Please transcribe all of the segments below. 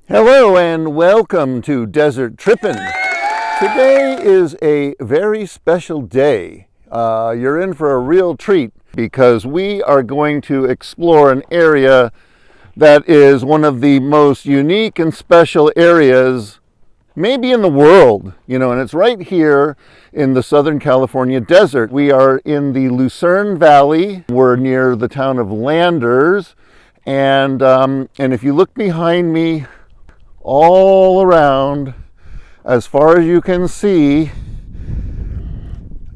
Hello and welcome to Desert Trippin'. Today is a very special day. You're in for a real treat because we are going to explore an area that is one of the most unique and special areas maybe in the world, and it's right here in the Southern California desert. We are in the Lucerne Valley. We're near the town of Landers, and if you look behind me, all around, as far as you can see,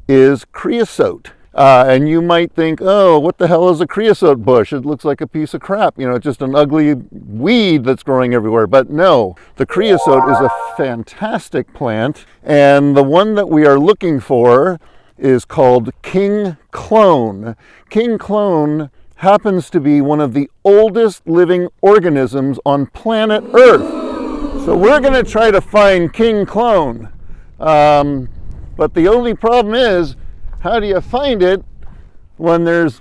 is creosote. And you might think, oh, what the hell is a creosote bush? It looks like a piece of crap, just an ugly weed that's growing everywhere. But no, the creosote is a fantastic plant, and the one that we are looking for is called king clone. King clone happens to be one of the oldest living organisms on planet Earth. So we're going to try to find king clone, but the only problem is, how do you find it when there's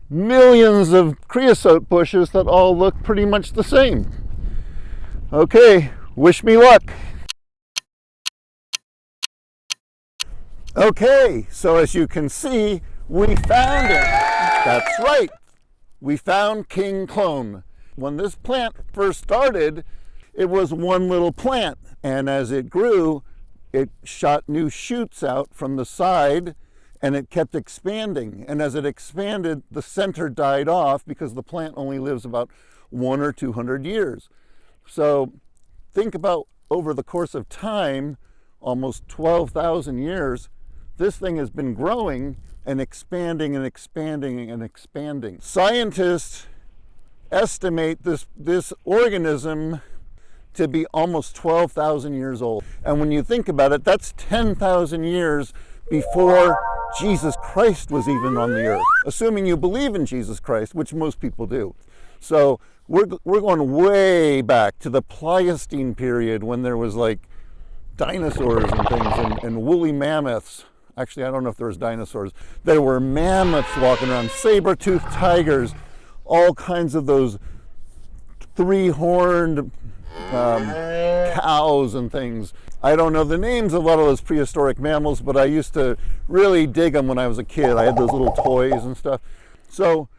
millions of creosote bushes that all look pretty much the same? Okay, wish me luck. Okay, so as you can see, we found it. That's right, we found king clone. When this plant first started, it was one little plant, and as it grew, it shot new shoots out from the side, and it kept expanding. And as it expanded, the center died off because the plant only lives about 100 or 200 years. So think about, over the course of time, almost 12,000 years, this thing has been growing and expanding and expanding and expanding. Scientists estimate this organism to be almost 12,000 years old. And when you think about it, that's 10,000 years before Jesus Christ was even on the earth, assuming you believe in Jesus Christ, which most people do. So we're going way back to the Pleistocene period, when there was like dinosaurs and things, and woolly mammoths. Actually, I don't know if there was dinosaurs. There were mammoths walking around, saber-toothed tigers, all kinds of those three-horned cows and things. I don't know the names of a lot of those prehistoric mammals, but I used to really dig them when I was a kid. I had those little toys and stuff. So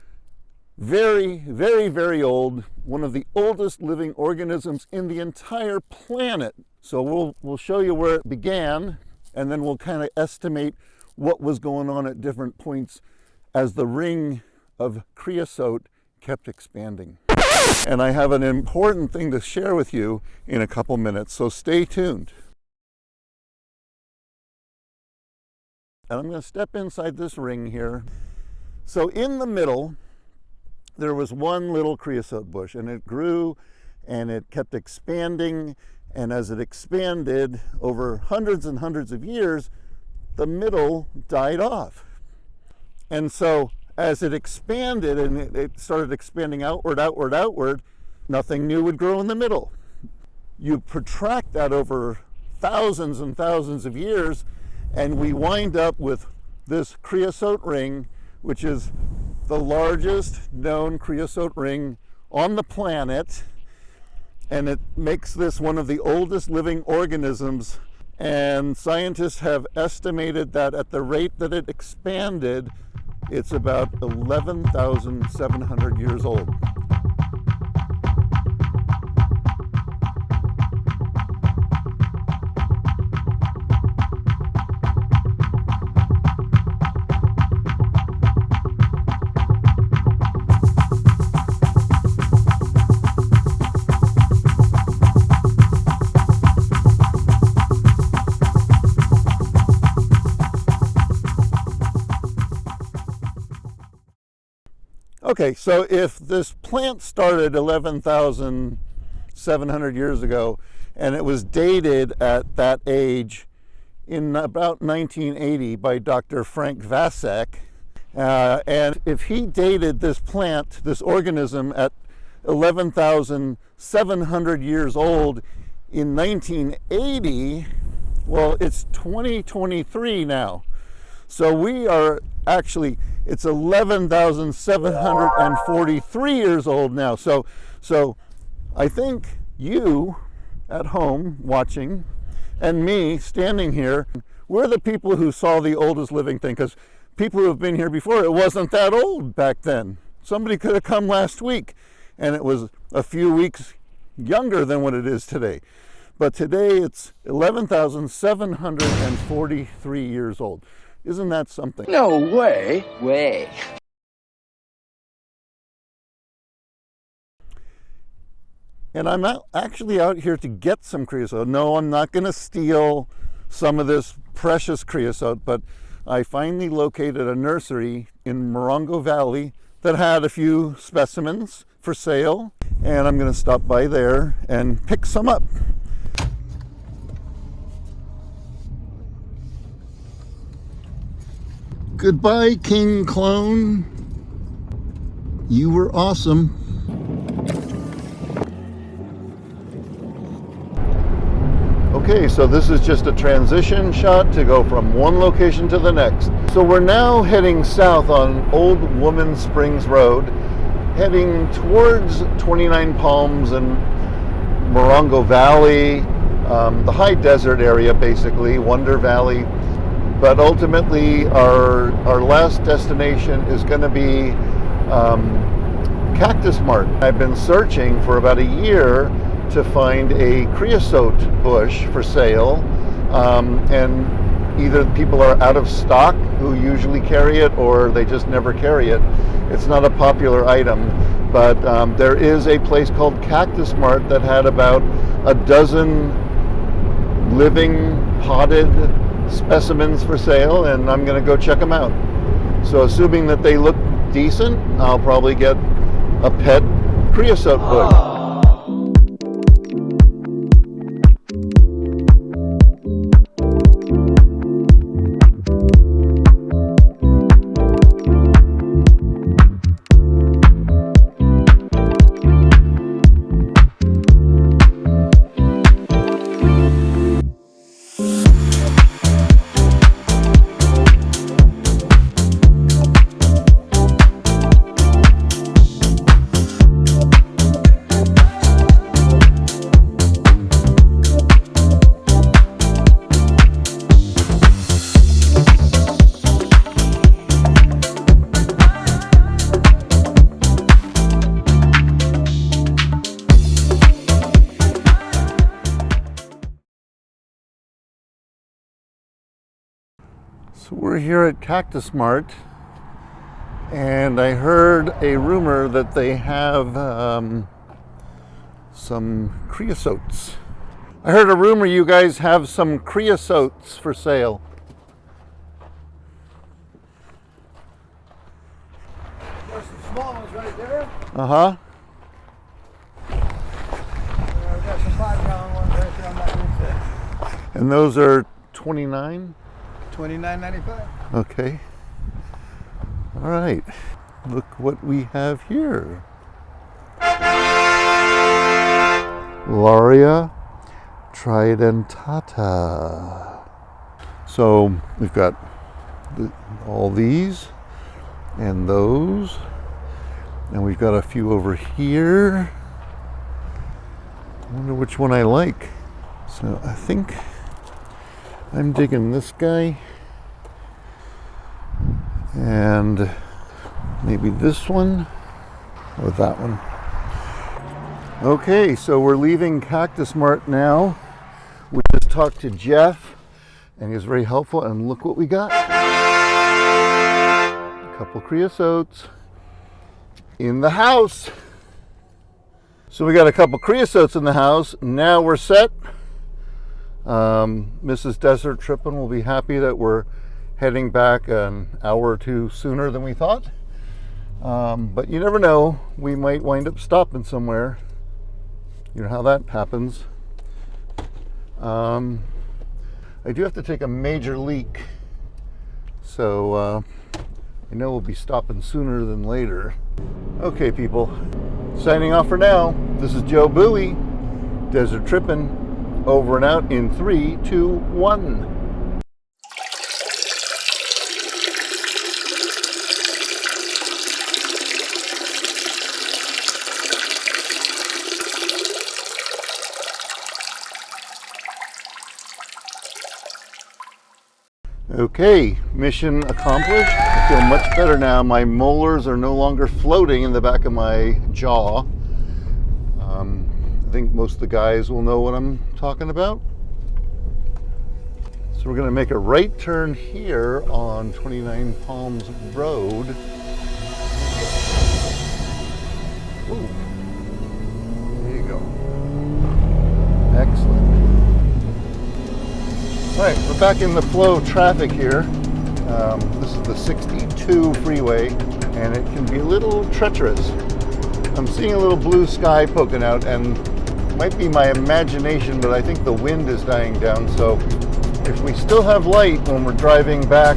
very, very, very old. One of the oldest living organisms in the entire planet. So we'll show you where it began, and then we'll kind of estimate what was going on at different points as the ring of creosote kept expanding. And I have an important thing to share with you in a couple minutes, so stay tuned. And I'm going to step inside this ring here. So in the middle, there was one little creosote bush, and it grew and it kept expanding. And as it expanded over hundreds and hundreds of years, the middle died off. And so as it expanded and it started expanding outward, nothing new would grow in the middle. You protract that over thousands and thousands of years, and we wind up with this creosote ring, which is the largest known creosote ring on the planet, and it makes this one of the oldest living organisms. And scientists have estimated that at the rate that it expanded, it's about 11,700 years old. Okay, so if this plant started 11,700 years ago, and it was dated at that age in about 1980 by Dr. Frank Vasek, and if he dated this plant, this organism, at 11,700 years old in 1980, well, it's 2023 now. So we are actually, it's 11,743 years old now. So I think You at home watching and me standing here, we're the people who saw the oldest living thing, because people who have been here before, it wasn't that old back then. Somebody could have come last week and it was a few weeks younger than what it is today. But today it's 11,743 years old. Isn't that something? No way. Way. And I'm actually out here to get some creosote. No, I'm not going to steal some of this precious creosote, but I finally located a nursery in Morongo Valley that had a few specimens for sale, and I'm going to stop by there and pick some up. Goodbye, King Clone. You were awesome. Okay, so this is just a transition shot to go from one location to the next. So we're now heading south on Old Woman Springs Road, heading towards 29 Palms and Morongo Valley, the high desert area basically, Wonder Valley. But ultimately our last destination is going to be Cactus Mart. I've been searching for about a year to find a creosote bush for sale, and either people are out of stock who usually carry it, or they just never carry it. It's not a popular item, but there is a place called Cactus Mart that had about a dozen living potted specimens for sale, and I'm going to go check them out. So assuming that they look decent, I'll probably get a pet creosote bush. So we're here at Cactus Mart, and I heard a rumor that they have some creosotes. I heard a rumor you guys have some creosotes for sale. There's some small ones right there. Uh-huh. We've got some 5-gallon ones right there on that roof there. And those are 29? $29.95. Okay. All right. Look what we have here. Lauria tridentata. So we've got all these and those, and we've got a few over here. I wonder which one I like. So I think I'm digging this guy, and maybe this one or that one. Okay, so we're leaving Cactus Mart now. We just talked to Jeff, and he was very helpful, and look what we got. A couple creosotes in the house. So we got a couple creosotes in the house. Now we're set. Mrs. DesertTrippin will be happy that we're heading back an hour or two sooner than we thought. But you never know, we might wind up stopping somewhere. You know how that happens. I do have to take a major leak, so I know we'll be stopping sooner than later. Okay, people, signing off for now. This is Joe Bowie, DesertTrippin. Over and out in 3, 2, 1. Okay, mission accomplished. I feel much better now. My molars are no longer floating in the back of my jaw. I think most of the guys will know what I'm talking about. So we're going to make a right turn here on 29 Palms Road. Ooh. There you go. Excellent. All right, we're back in the flow of traffic here. This is the 62 freeway, and it can be a little treacherous. I'm seeing a little blue sky poking out, and it might be my imagination, but I think the wind is dying down. So if we still have light when we're driving back,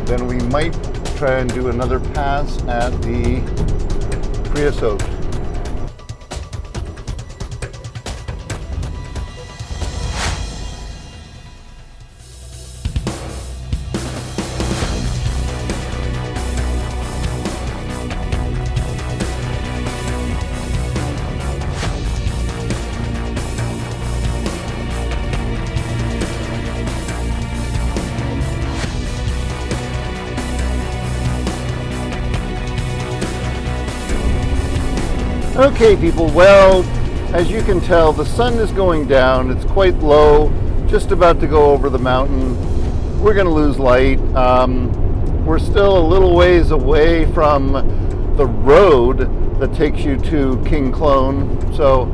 then we might try and do another pass at the creosote. Okay people, well, as you can tell, the sun is going down. It's quite low, just about to go over the mountain. We're going to lose light. We're still a little ways away from the road that takes you to King Clone. So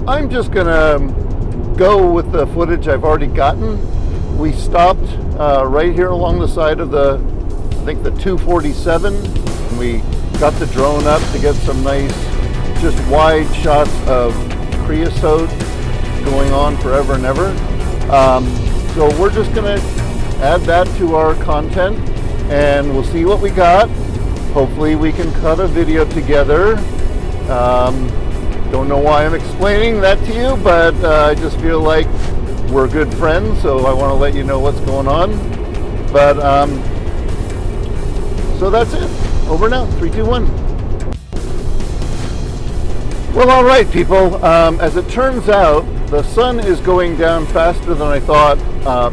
I'm just going to go with the footage I've already gotten. We stopped right here along the side of the, I think the 247. And we got the drone up to get some nice, just wide shots of creosote going on forever and ever. So we're just gonna add that to our content and we'll see what we got. Hopefully we can cut a video together. Don't know why I'm explaining that to you, but I just feel like we're good friends, so I want to let you know what's going on. But so that's it. Over now. 3, 2, 1. Well, all right, people. As it turns out, the sun is going down faster than I thought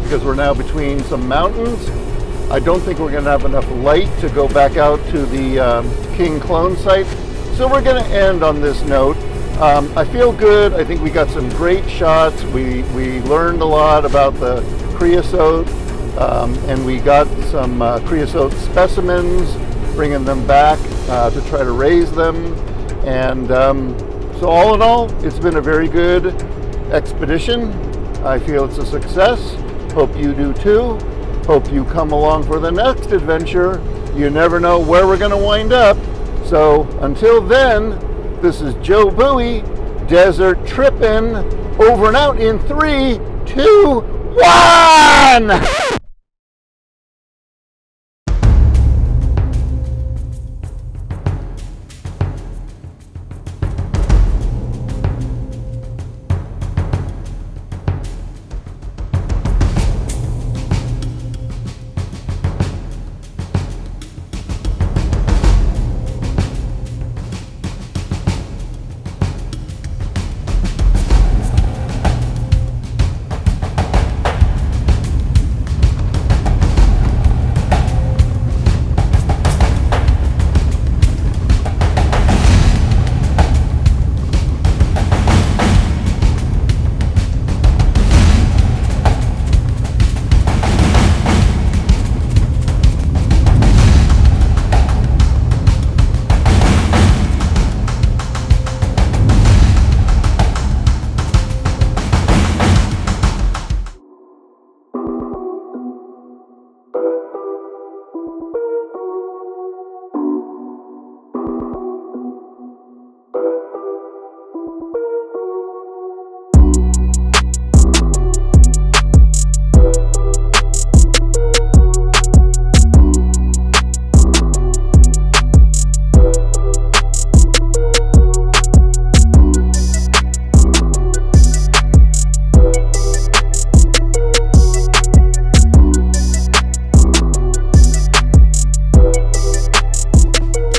because we're now between some mountains. I don't think we're going to have enough light to go back out to the King Clone site. So we're going to end on this note. I feel good. I think we got some great shots. We learned a lot about the creosote, and we got some creosote specimens, bringing them back to try to raise them. And so all in all, it's been a very good expedition. I feel it's a success. Hope you do too. Hope you come along for the next adventure. You never know where we're going to wind up. So until then, this is Joe Bowie, Desert Trippin', over and out in 3, 2, 1!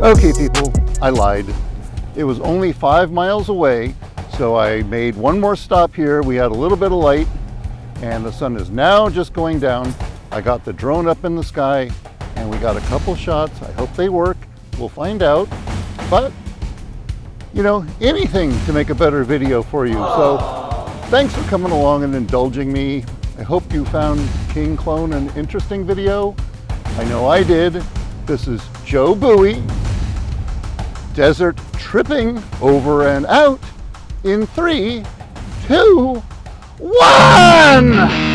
Okay people, I lied. It was only 5 miles away, so I made one more stop here. We had a little bit of light, and the sun is now just going down. I got the drone up in the sky and we got a couple shots. I hope they work. We'll find out. But, you know, anything to make a better video for you. So thanks for coming along and indulging me. I hope you found King Clone an interesting video. I know I did. This is Joe Bowie, Desert Tripping, over and out in 3, 2, 1!